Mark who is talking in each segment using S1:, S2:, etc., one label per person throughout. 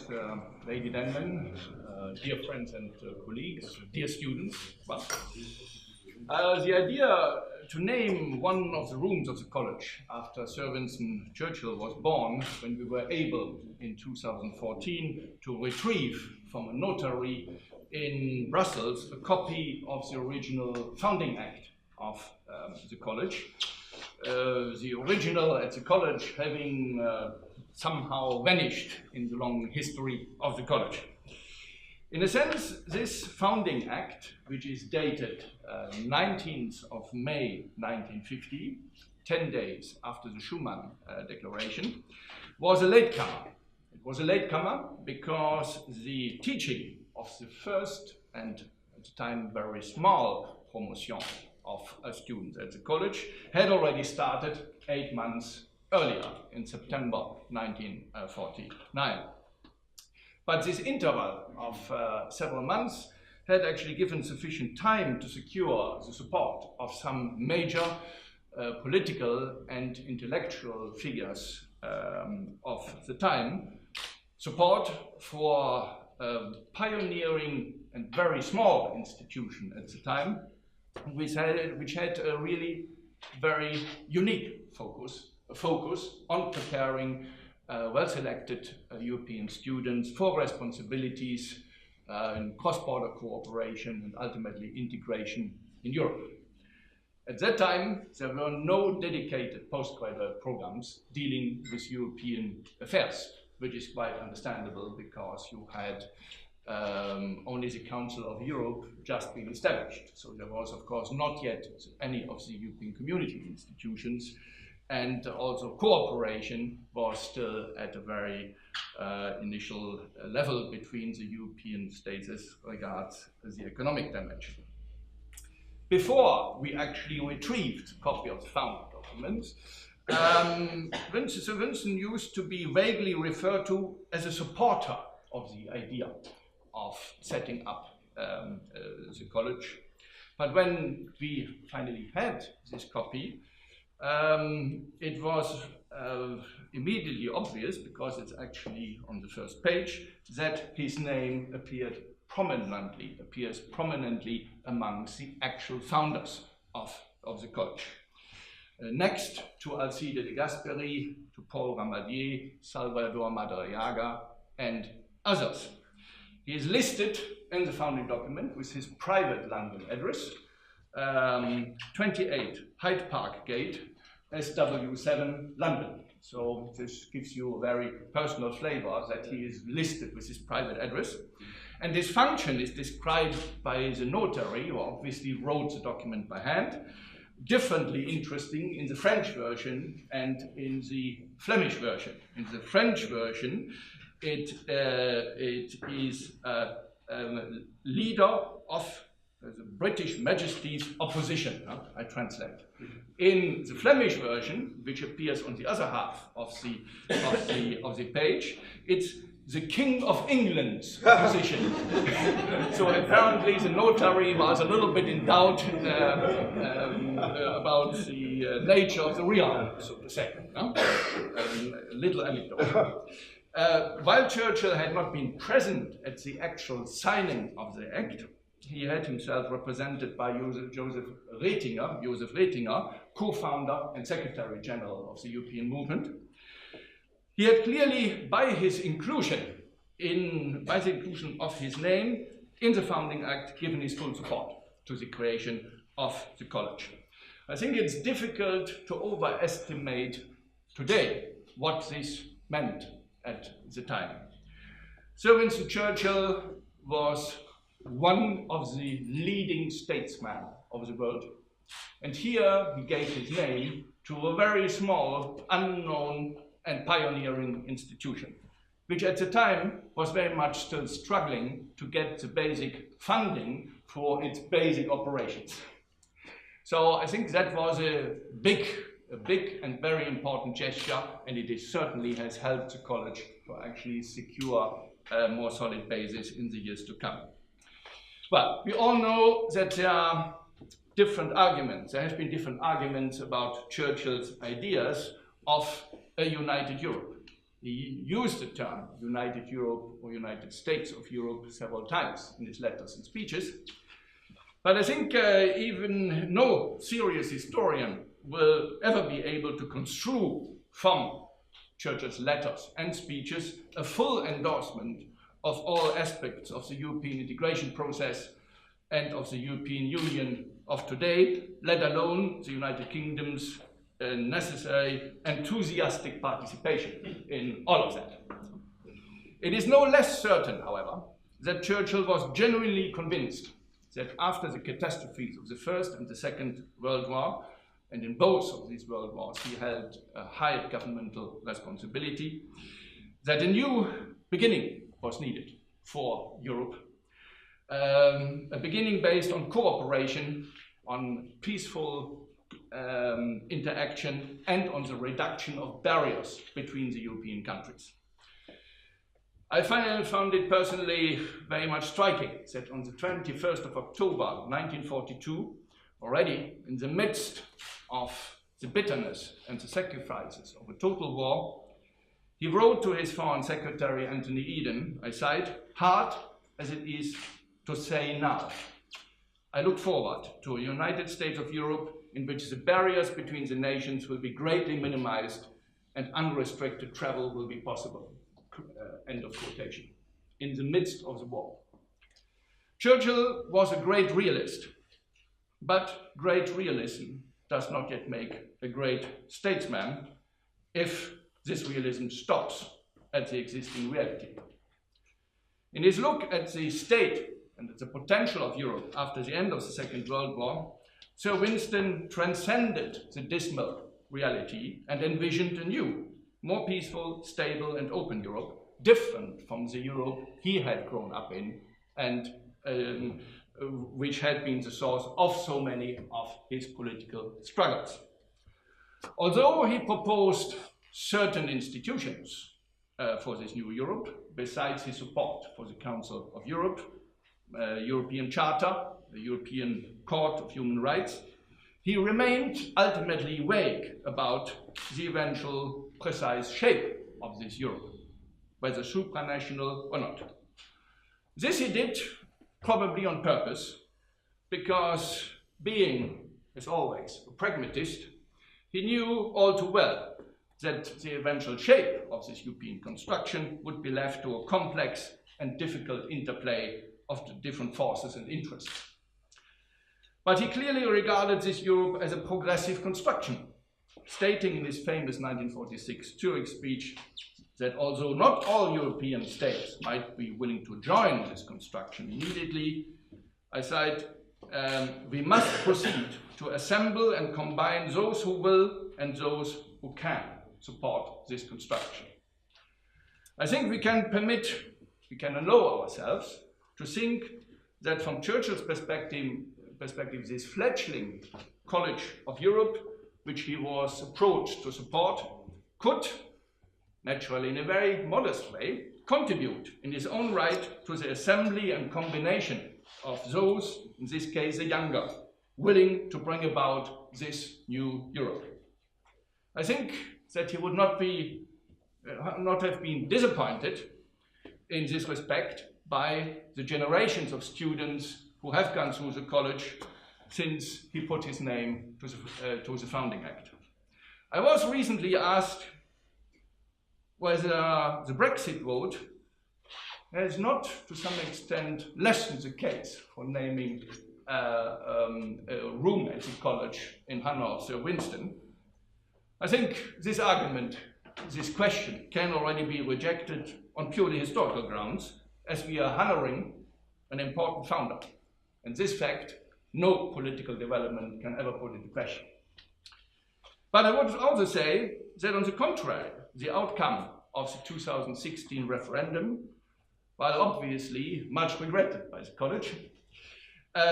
S1: ladies and gentlemen, dear friends and colleagues, dear students. Well, the idea to name one of the rooms of the college after Sir Winston Churchill was born when we were able in 2014 to retrieve from a notary in Brussels a copy of the original founding act of the college. The original at the college having somehow vanished in the long history of the college. In a sense, this founding act, which is dated 19th of May 1950, 10 days after the Schuman Declaration, was a latecomer. It was a latecomer because the teaching of the first and at the time very small promotion of students at the college had already started 8 months earlier, in September 1949. But this interval of several months had actually given sufficient time to secure the support of some major political and intellectual figures of the time, support for a pioneering and very small institution at the time, which had a really very unique focus on preparing well-selected European students for responsibilities in cross-border cooperation and ultimately integration in Europe. At that time, there were no dedicated postgraduate programs dealing with European affairs, which is quite understandable because you had only the Council of Europe just being established. So there was, of course, not yet any of the European Community institutions, and also cooperation was still at a very initial level between the European states as regards the economic dimension. Before we actually retrieved a copy of the founding documents, Sir Winston used to be vaguely referred to as a supporter of the idea of setting up the college. But when we finally had this copy, it was immediately obvious, because it's actually on the first page, that his name appears prominently amongst the actual founders of the college. Next to Alcide de Gasperi, to Paul Ramadier, Salvador Madariaga, and others. He is listed in the founding document with his private London address, 28 Hyde Park Gate, SW7, London. So this gives you a very personal flavor that he is listed with his private address. And this function is described by the notary, who obviously wrote the document by hand, differently interesting in the French version and in the Flemish version. In the French version, it is leader of the British Majesty's opposition, I translate. In the Flemish version, which appears on the other half of the page, it's the King of England's opposition. So apparently the notary was a little bit in doubt about the nature of the realm, so to say. A little anecdote. While Churchill had not been present at the actual signing of the act, he had himself represented by Joseph Retinger, co-founder and Secretary General of the European movement. He had clearly, by the inclusion of his name in the founding act, given his full support to the creation of the college. I think it's difficult to overestimate today what this meant at the time. Sir Winston Churchill was one of the leading statesmen of the world, and here he gave his name to a very small, unknown and pioneering institution, which at the time was very much still struggling to get the basic funding for its basic operations. So I think that was a big and very important gesture, and it certainly has helped the college to actually secure a more solid basis in the years to come. Well, we all know that there are different arguments. There have been different arguments about Churchill's ideas of a united Europe. He used the term United Europe or United States of Europe several times in his letters and speeches. But I think even no serious historian will ever be able to construe from Churchill's letters and speeches a full endorsement of all aspects of the European integration process and of the European Union of today, let alone the United Kingdom's necessary enthusiastic participation in all of that. It is no less certain, however, that Churchill was genuinely convinced that after the catastrophes of the First and the Second World War, and in both of these world wars he held a high governmental responsibility, that a new beginning was needed for Europe. A beginning based on cooperation, on peaceful interaction, and on the reduction of barriers between the European countries. I found it personally very much striking that on the 21st of October 1942, already in the midst of the bitterness and the sacrifices of a total war, he wrote to his Foreign Secretary Anthony Eden, I cite, "Hard as it is to say now, I look forward to a United States of Europe in which the barriers between the nations will be greatly minimized and unrestricted travel will be possible." End of quotation. In the midst of the war. Churchill was a great realist, but great realism does not yet make a great statesman if this realism stops at the existing reality. In his look at the state and at the potential of Europe after the end of the Second World War, Sir Winston transcended the dismal reality and envisioned a new, more peaceful, stable, and open Europe, different from the Europe he had grown up in and which had been the source of so many of his political struggles. Although he proposed certain institutions for this new Europe, besides his support for the Council of Europe, European Charter, the European Court of Human Rights, he remained ultimately vague about the eventual precise shape of this Europe, whether supranational or not. This he did probably on purpose, because being, as always, a pragmatist, he knew all too well that the eventual shape of this European construction would be left to a complex and difficult interplay of the different forces and interests. But he clearly regarded this Europe as a progressive construction, stating in his famous 1946 Zurich speech that although not all European states might be willing to join this construction immediately, I cite, we must proceed to assemble and combine those who will and those who can support this construction. I think we can allow ourselves to think that from Churchill's perspective, this fledgling College of Europe, which he was approached to support, could, naturally in a very modest way, contribute in his own right to the assembly and combination of those, in this case the younger, willing to bring about this new Europe. I think that he would not have been disappointed in this respect by the generations of students who have gone through the college since he put his name to the founding act. I was recently asked whether the Brexit vote has not, to some extent, lessened the case for naming a room at the college in honor of Sir Winston. I think this argument, this question, can already be rejected on purely historical grounds, as we are honoring an important founder. And this fact, no political development can ever put into question. But I would also say that on the contrary, the outcome of the 2016 referendum, while obviously much regretted by the college,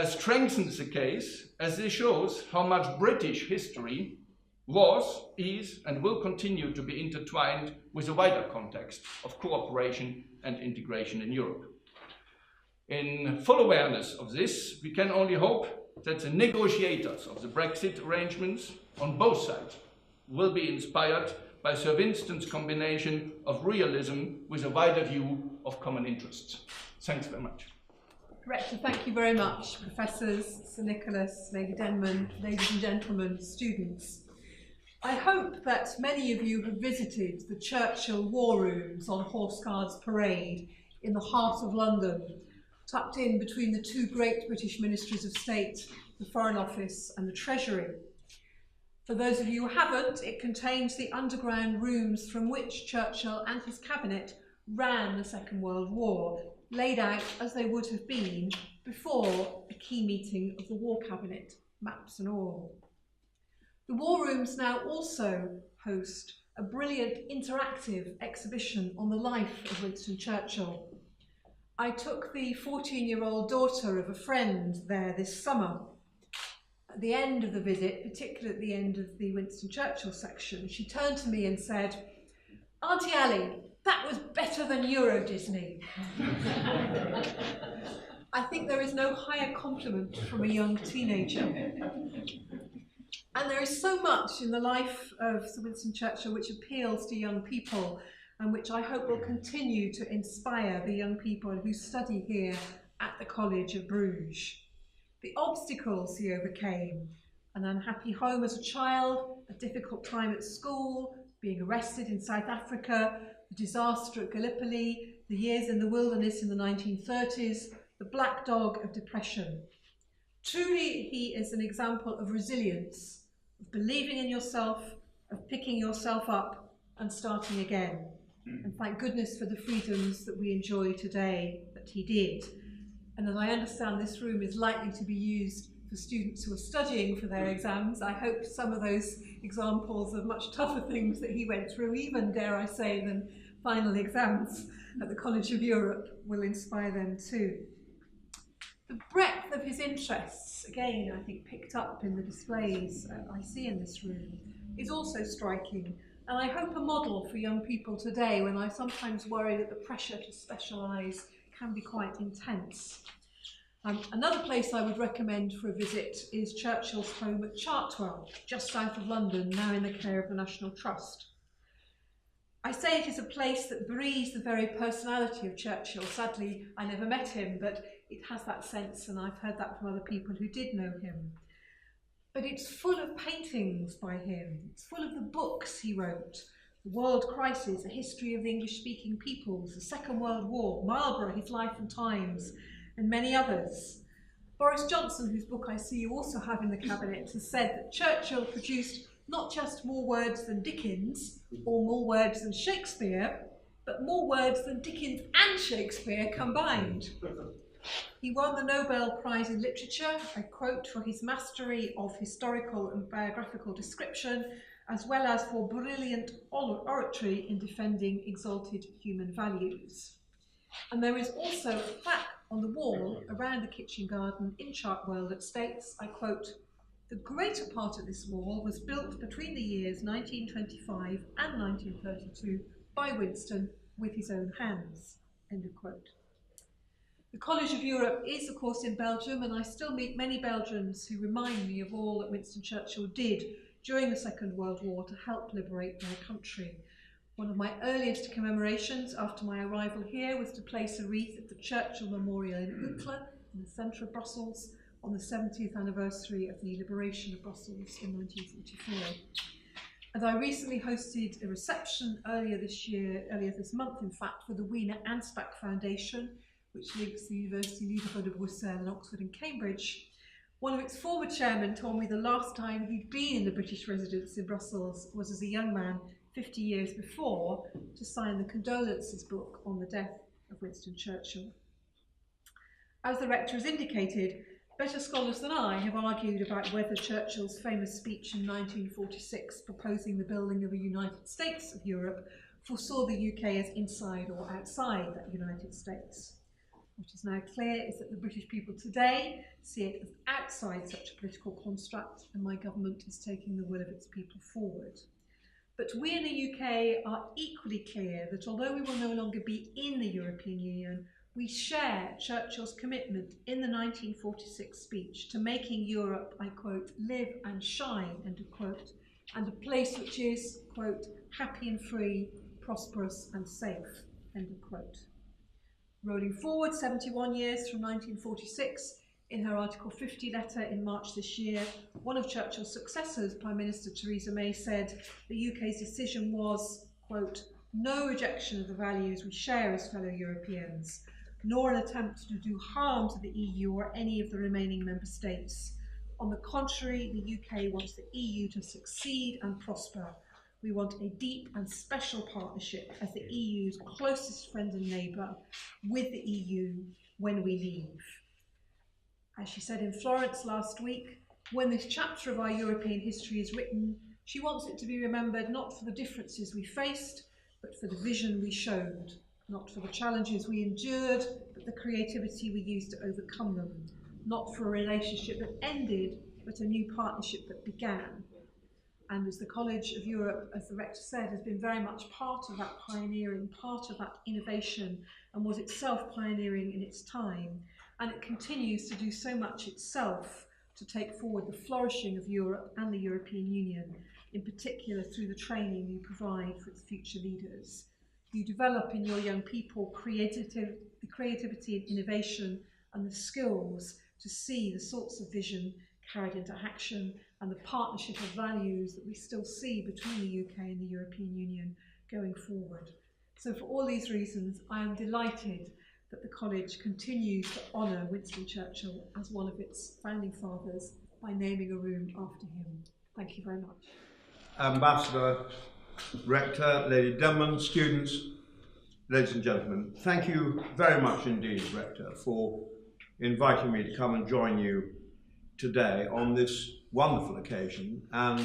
S1: strengthens the case, as this shows how much British history was, is, and will continue to be intertwined with the wider context of cooperation and integration in Europe. In full awareness of this, we can only hope that the negotiators of the Brexit arrangements on both sides will be inspired by Sir Winston's combination of realism with a wider view of common interests. Thanks very much.
S2: Rector, thank you very much. Professors, Sir Nicholas, Lady Denman, ladies and gentlemen, students. I hope that many of you have visited the Churchill War Rooms on Horse Guards Parade in the heart of London, tucked in between the two great British Ministries of State, the Foreign Office and the Treasury. For those of you who haven't, it contains the underground rooms from which Churchill and his cabinet ran the Second World War, laid out as they would have been before a key meeting of the War Cabinet, maps and all. The War Rooms now also host a brilliant interactive exhibition on the life of Winston Churchill. I took the 14-year-old daughter of a friend there this summer. At the end of the visit, particularly at the end of the Winston Churchill section, she turned to me and said, "Auntie Ali, that was better than Euro Disney." I think there is no higher compliment from a young teenager. And there is so much in the life of Sir Winston Churchill which appeals to young people and which I hope will continue to inspire the young people who study here at the College of Bruges. The obstacles he overcame, an unhappy home as a child, a difficult time at school, being arrested in South Africa, the disaster at Gallipoli, the years in the wilderness in the 1930s, the black dog of depression. Truly, he is an example of resilience, of believing in yourself, of picking yourself up and starting again. And thank goodness for the freedoms that we enjoy today that he did. And as I understand this room is likely to be used for students who are studying for their exams, I hope some of those examples of much tougher things that he went through, even, dare I say, than final exams at the College of Europe, will inspire them too. The breadth of his interests, again, I think picked up in the displays I see in this room, is also striking, and I hope a model for young people today, when I sometimes worry that the pressure to specialise can be quite intense. Another place I would recommend for a visit is Churchill's home at Chartwell, just south of London, now in the care of the National Trust. I say it is a place that breathes the very personality of Churchill. Sadly, I never met him, but it has that sense, and I've heard that from other people who did know him. But it's full of paintings by him. It's full of the books he wrote. The World Crisis, A History of the English-Speaking Peoples, the Second World War, Marlborough, His Life and Times, and many others. Boris Johnson, whose book I see you also have in the cabinet, has said that Churchill produced not just more words than Dickens, or more words than Shakespeare, but more words than Dickens and Shakespeare combined. He won the Nobel Prize in Literature, I quote, for his mastery of historical and biographical description, as well as for brilliant oratory in defending exalted human values. And there is also a plaque on the wall around the kitchen garden in Chartwell that states, I quote, "The greater part of this wall was built between the years 1925 and 1932 by Winston with his own hands," end of quote. The College of Europe is, of course, in Belgium, and I still meet many Belgians who remind me of all that Winston Churchill did during the Second World War to help liberate their country. One of my earliest commemorations after my arrival here was to place a wreath at the Churchill Memorial in Uccle, in the centre of Brussels, on the 70th anniversary of the liberation of Brussels in 1944. And I recently hosted a reception earlier this month, in fact, for the Wiener Anspach Foundation, which links the University Libre de Bruxelles and Oxford and Cambridge. One of its former chairmen told me the last time he'd been in the British residence in Brussels was as a young man 50 years before to sign the condolences book on the death of Winston Churchill. As the rector has indicated, better scholars than I have argued about whether Churchill's famous speech in 1946 proposing the building of a United States of Europe foresaw the UK as inside or outside that United States. What is now clear is that the British people today see it as outside such a political construct, and my government is taking the will of its people forward. But we in the UK are equally clear that although we will no longer be in the European Union, we share Churchill's commitment in the 1946 speech to making Europe, I quote, live and shine, end of quote, and a place which is, quote, happy and free, prosperous and safe, end of quote. Rolling forward 71 years from 1946, in her Article 50 letter in March this year, one of Churchill's successors, Prime Minister Theresa May, said the UK's decision was, quote, no rejection of the values we share as fellow Europeans, nor an attempt to do harm to the EU or any of the remaining member states. On the contrary, the UK wants the EU to succeed and prosper. We want a deep and special partnership as the EU's closest friend and neighbour with the EU when we leave. As she said in Florence last week, when this chapter of our European history is written, she wants it to be remembered not for the differences we faced, but for the vision we showed, not for the challenges we endured, but the creativity we used to overcome them, not for a relationship that ended, but a new partnership that began. And as the College of Europe, as the Rector said, has been very much part of that pioneering, part of that innovation, and was itself pioneering in its time. And it continues to do so much itself to take forward the flourishing of Europe and the European Union, in particular through the training you provide for its future leaders. You develop in your young people the creativity and innovation and the skills to see the sorts of vision carried into action and the partnership of values that we still see between the UK and the European Union going forward. So for all these reasons, I am delighted that the College continues to honour Winston Churchill as one of its founding fathers by naming a room after him. Thank you very much.
S3: Ambassador, Rector, Lady Denman, students, ladies and gentlemen, thank you very much indeed, Rector, for inviting me to come and join you today on this wonderful occasion and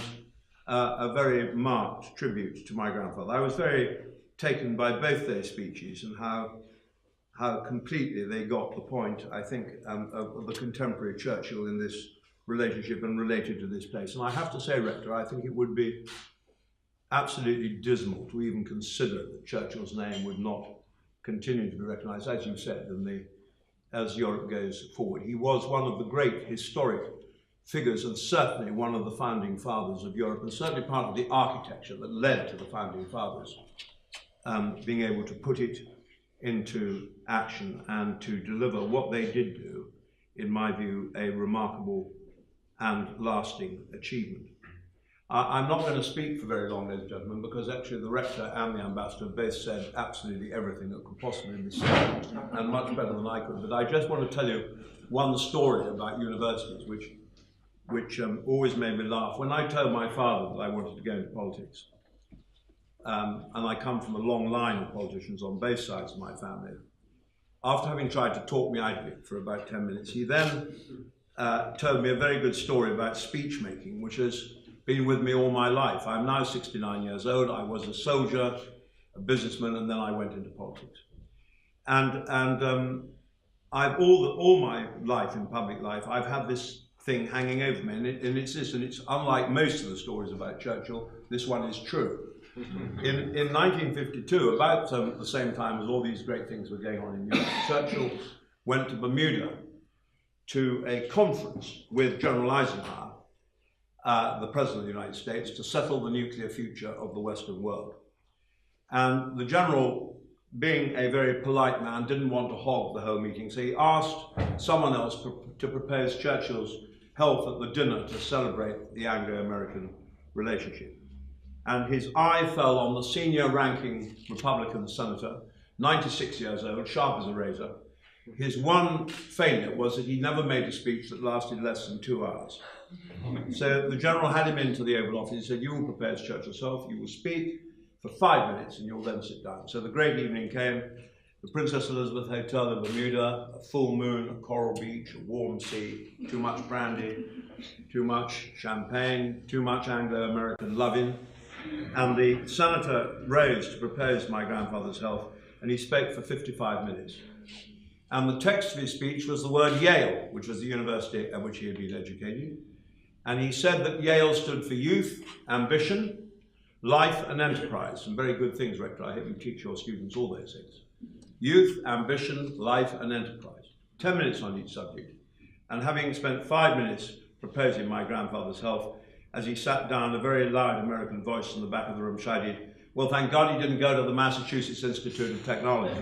S3: a very marked tribute to my grandfather. I was very taken by both their speeches and how completely they got the point, I think, of the contemporary Churchill in this relationship and related to this place. And I have to say, Rector, I think it would be absolutely dismal to even consider that Churchill's name would not continue to be recognised, as you said, as Europe goes forward. He was one of the great historic figures and certainly one of the founding fathers of Europe, and certainly part of the architecture that led to the founding fathers being able to put it into action and to deliver what they did do, in my view, a remarkable and lasting achievement. I'm not going to speak for very long, ladies and gentlemen, because actually the Rector and the Ambassador both said absolutely everything that could possibly be said, and much better than I could. But I just want to tell you one story about universities, which always made me laugh. When I told my father that I wanted to go into politics, and I come from a long line of politicians on both sides of my family, after having tried to talk me out of it for about 10 minutes, he then told me a very good story about speech making, which has been with me all my life. I'm now 69 years old. I was a soldier, a businessman, and then I went into politics. And I've all my life in public life, I've had this thing hanging over me, and it's this, and it's unlike most of the stories about Churchill, this one is true. In 1952, about the same time as all these great things were going on in Europe, Churchill went to Bermuda to a conference with General Eisenhower, the President of the United States, to settle the nuclear future of the Western world. And the General, being a very polite man, didn't want to hog the whole meeting, so he asked someone else to propose Churchill's health at the dinner to celebrate the Anglo-American relationship. And his eye fell on the senior ranking Republican senator, 96 years old, sharp as a razor. His one failure was that he never made a speech that lasted less than 2 hours. So the General had him into the Oval Office. He said, you will prepare Churchill's health, you will speak for 5 minutes and you'll then sit down. So the great evening came, the Princess Elizabeth Hotel in Bermuda, a full moon, a coral beach, a warm sea, too much brandy, too much champagne, too much Anglo-American loving. And the senator rose to propose my grandfather's health, and he spoke for 55 minutes. And the text of his speech was the word Yale, which was the university at which he had been educated. And he said that Yale stood for youth, ambition, life and enterprise. Some very good things, Rector. I hope you teach your students all those things. Youth, ambition, life and enterprise. 10 minutes on each subject. And having spent 5 minutes proposing my grandfather's health, as he sat down, a very loud American voice in the back of the room shouted, Well, thank God he didn't go to the Massachusetts Institute of Technology.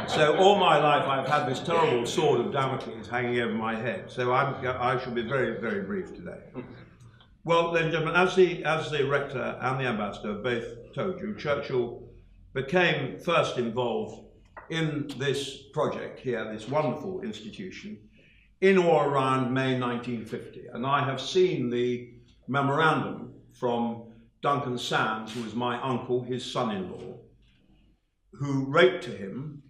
S3: So all my life I've had this terrible sword of Damocles hanging over my head. So I shall be very, very brief today. Well, ladies and gentlemen, as the rector and the ambassador both told you, Churchill became first involved in this project here, this wonderful institution, in or around May 1950. And I have seen the memorandum from Duncan Sands, who was my uncle, his son-in-law, who wrote to him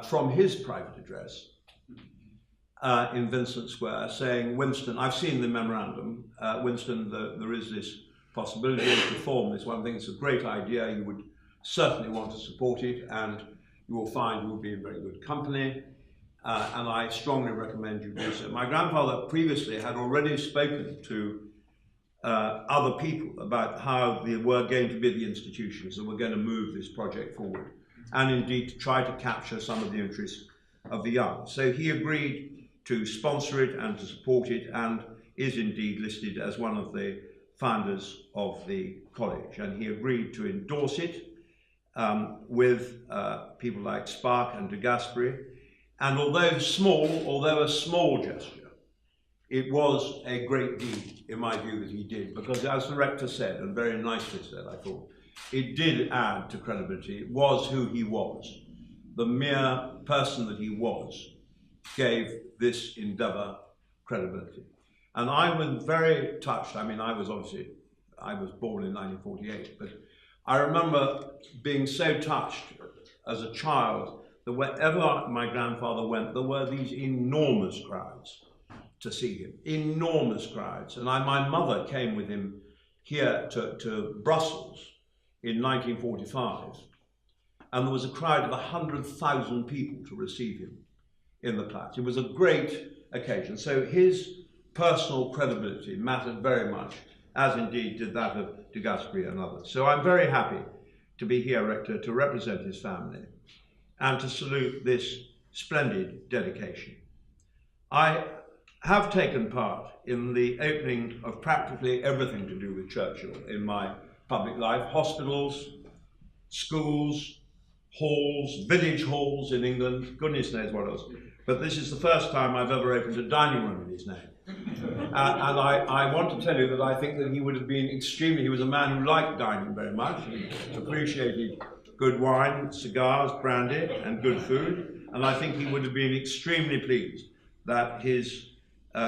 S3: from his private address in Vincent Square, saying, Winston, I've seen the memorandum, Winston, there is this possibility to form this one thing, it's a great idea, you would certainly want to support it, and you will find you will be in very good company, and I strongly recommend you do so. My grandfather previously had already spoken to other people about how they were going to be the institutions that were going to move this project forward, and indeed to try to capture some of the interests of the young. So he agreed to sponsor it and to support it, and is indeed listed as one of the founders of the college, and he agreed to endorse it with people like Spark and de Gasperi. And although a small gesture, it was a great deed, in my view, that he did, because as the rector said, and very nicely said, I thought, it did add to credibility. It was who he was. The mere person that he was gave this endeavour credibility. And I was very touched. I mean, I was born in 1948, but I remember being so touched as a child that wherever my grandfather went, there were these enormous crowds to see him, enormous crowds. And my mother came with him here to Brussels in 1945, and there was a crowd of 100,000 people to receive him in the Platz. It was a great occasion. So his personal credibility mattered very much, as indeed did that of de Gasperi and others. So I'm very happy to be here, Rector, to represent his family and to salute this splendid dedication. I have taken part in the opening of practically everything to do with Churchill in my public life: hospitals, schools, halls, village halls in England, goodness knows what else. But this is the first time I've ever opened a dining room in his name. And I want to tell you that I think that he would have been he was a man who liked dining very much. He appreciated good wine, cigars, brandy, and good food. And I think he would have been extremely pleased that his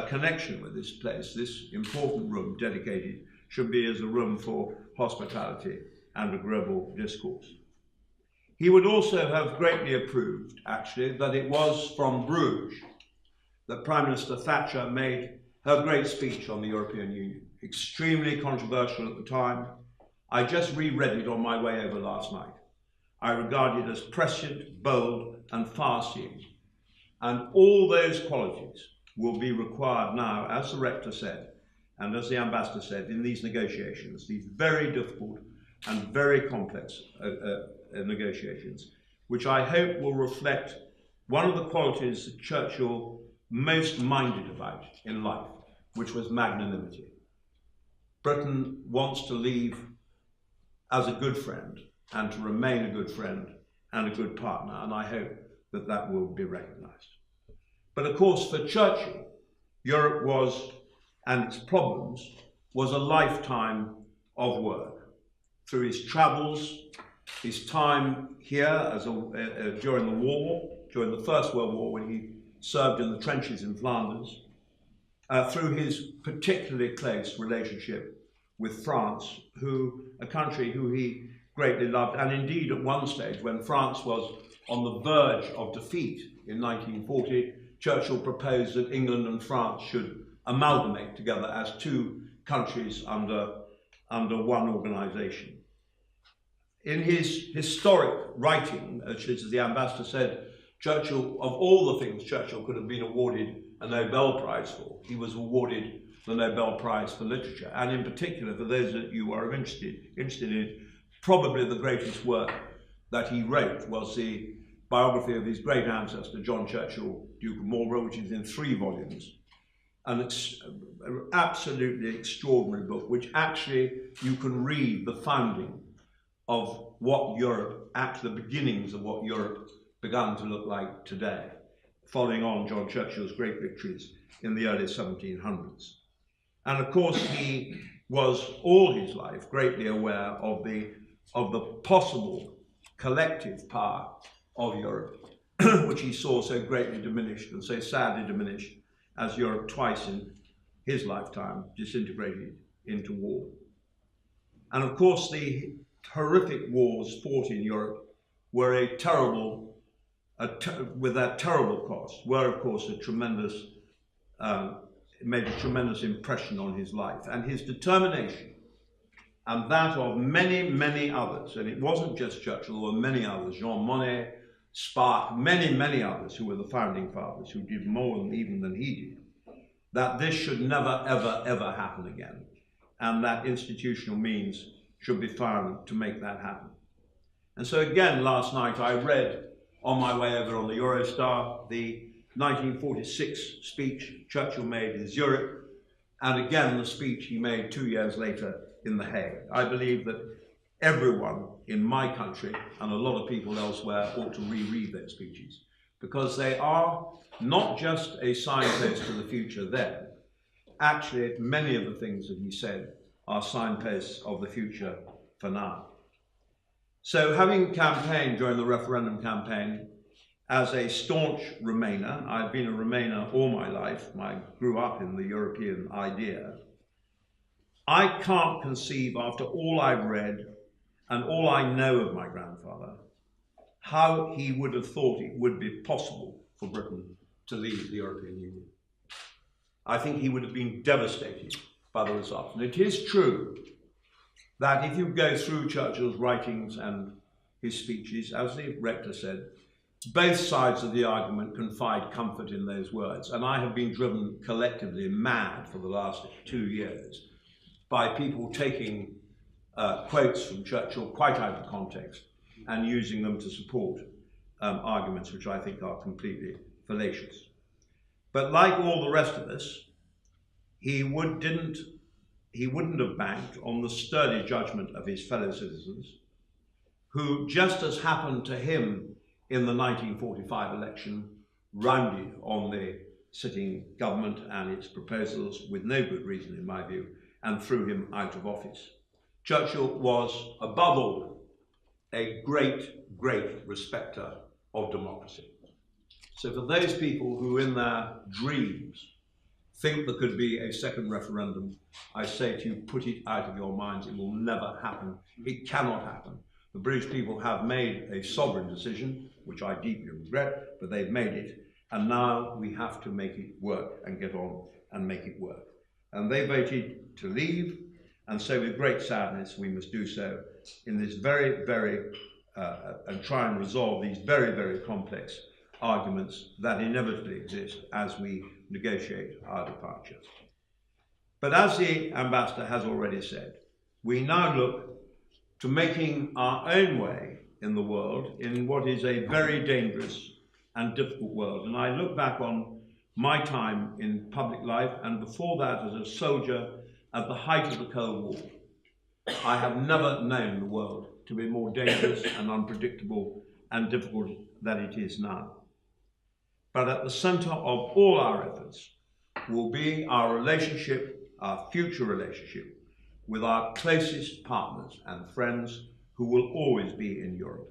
S3: connection with this place, this important room dedicated, should be as a room for hospitality and agreeable discourse. He would also have greatly approved, actually, that it was from Bruges that Prime Minister Thatcher made her great speech on the European Union. Extremely controversial at the time. I just reread it on my way over last night. I regard it as prescient, bold, and far-seeing. And all those qualities will be required now, as the rector said, and as the ambassador said, in these negotiations, these very difficult and very complex negotiations, which I hope will reflect one of the qualities that Churchill most minded about in life, which was magnanimity. Britain wants to leave as a good friend and to remain a good friend and a good partner, and I hope that that will be recognised. But of course, for Churchill, Europe was, and its problems, was a lifetime of work. Through his travels, his time here during the war, during the First World War, when he served in the trenches in Flanders, through his particularly close relationship with France, a country who he greatly loved, and indeed at one stage when France was on the verge of defeat in 1940, Churchill proposed that England and France should amalgamate together as two countries under one organisation. In his historic writing, as the ambassador said, Churchill, of all the things Churchill could have been awarded a Nobel Prize for, he was awarded the Nobel Prize for Literature. And in particular, for those of you who are interested in it, probably the greatest work that he wrote was the biography of his great ancestor, John Churchill, Duke of Marlborough, which is in 3 volumes. And it's an absolutely extraordinary book, which actually you can read the founding of what Europe, at the beginnings of what Europe began to look like today, following on John Churchill's great victories in the early 1700s. And of course, he was all his life greatly aware of the possible collective power of Europe, which he saw so greatly diminished and so sadly diminished as Europe twice in his lifetime disintegrated into war. And of course, the horrific wars fought in Europe were with that terrible cost, were of course a tremendous, made a tremendous impression on his life, and his determination, and that of many, many others, and it wasn't just Churchill, there were many others, Jean Monnet, Spark, many, many others who were the founding fathers, who did more even than he did, that this should never, ever, ever happen again, and that institutional means should be found to make that happen. And so again, last night I read on my way over on the Eurostar the 1946 speech Churchill made in Zurich, and again the speech he made 2 years later in The Hague. I believe that everyone in my country and a lot of people elsewhere ought to reread those speeches, because they are not just a signpost to the future then. Actually, many of the things that he said are signposts of the future for now. So having campaigned during the referendum campaign as a staunch Remainer, I've been a Remainer all my life, I grew up in the European idea, I can't conceive, after all I've read and all I know of my grandfather, how he would have thought it would be possible for Britain to leave the European Union. I think he would have been devastated by the result. And it is true that if you go through Churchill's writings and his speeches, as the rector said, both sides of the argument can find comfort in those words. And I have been driven collectively mad for the last 2 years by people taking quotes from Churchill quite out of context and using them to support arguments which I think are completely fallacious. But like all the rest of us, he wouldn't have banked on the sturdy judgment of his fellow citizens, who, just as happened to him in the 1945 election, rounded on the sitting government and its proposals with no good reason, in my view, and threw him out of office. Churchill was, above all, a great, great respecter of democracy. So for those people who in their dreams think there could be a second referendum, I say to you, put it out of your minds. It will never happen. It cannot happen. The British people have made a sovereign decision, which I deeply regret, but they've made it. And now we have to make it work and get on and make it work. And they voted to leave. And so with great sadness, we must do so in this very, very, and try and resolve these very, very complex arguments that inevitably exist as we negotiate our departure. But as the ambassador has already said, we now look to making our own way in the world in what is a very dangerous and difficult world. And I look back on my time in public life, and before that as a soldier at the height of the Cold War. I have never known the world to be more dangerous and unpredictable and difficult than it is now. But at the center of all our efforts will be our relationship, our future relationship, with our closest partners and friends who will always be in Europe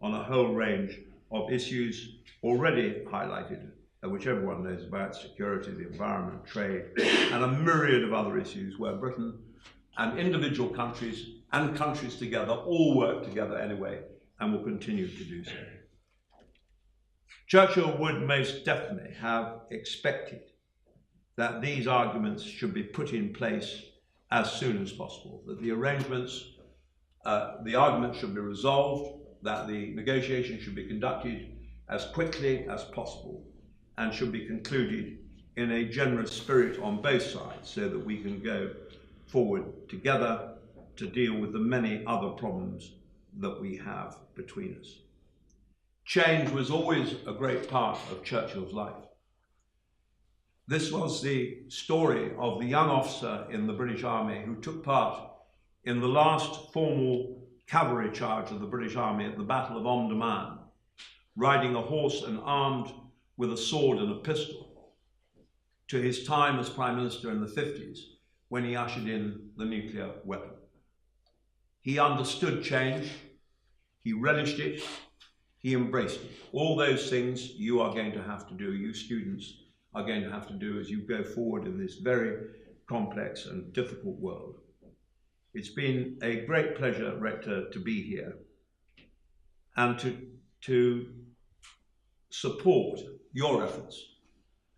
S3: on a whole range of issues already highlighted, which everyone knows about: security, the environment, trade, and a myriad of other issues where Britain and individual countries and countries together all work together anyway and will continue to do so. Churchill would most definitely have expected that these arguments should be put in place as soon as possible, that the arrangements, the arguments should be resolved, that the negotiations should be conducted as quickly as possible and should be concluded in a generous spirit on both sides so that we can go forward together to deal with the many other problems that we have between us. Change was always a great part of Churchill's life. This was the story of the young officer in the British Army who took part in the last formal cavalry charge of the British Army at the Battle of Omdurman, riding a horse and armed with a sword and a pistol, to his time as Prime Minister in the 50s, when he ushered in the nuclear weapon. He understood change, he relished it, he embraced it. All those things you are going to have to do, you students are going to have to do as you go forward in this very complex and difficult world. It's been a great pleasure, Rector, to be here and to support your efforts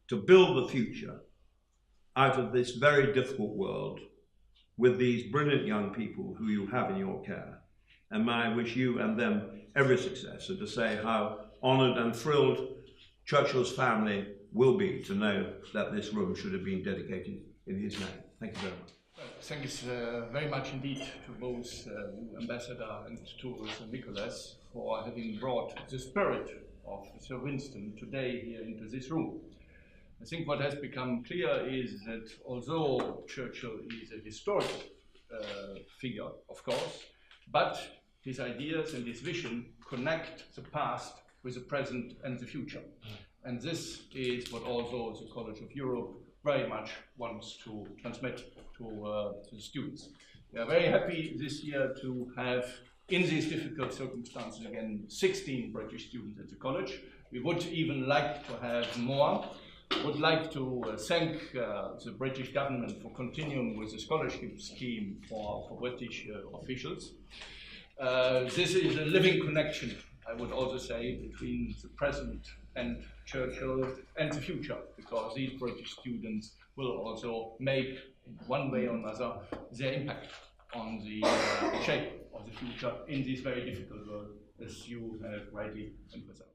S3: to build the future out of this very difficult world with these brilliant young people who you have in your care. And may I wish you and them every success, and to say how honoured and thrilled Churchill's family will be to know that this room should have been dedicated in his name. Thank you very much.
S1: Thank you very much indeed to both Ambassador and to Sir Nicholas for having brought the spirit of Sir Winston today here into this room. I think what has become clear is that although Churchill is a historical figure, of course, but his ideas and his vision connect the past with the present and the future. And this is what also the College of Europe very much wants to transmit to the students. We are very happy this year to have, in these difficult circumstances, again, 16 British students at the college. We would even like to have more. Would like to thank the British government for continuing with the scholarship scheme for British officials. This is a living connection, I would also say, between the present and Churchill and the future, because these British students will also make, in one way or another, their impact on the shape of the future in this very difficult world, as you have rightly emphasized.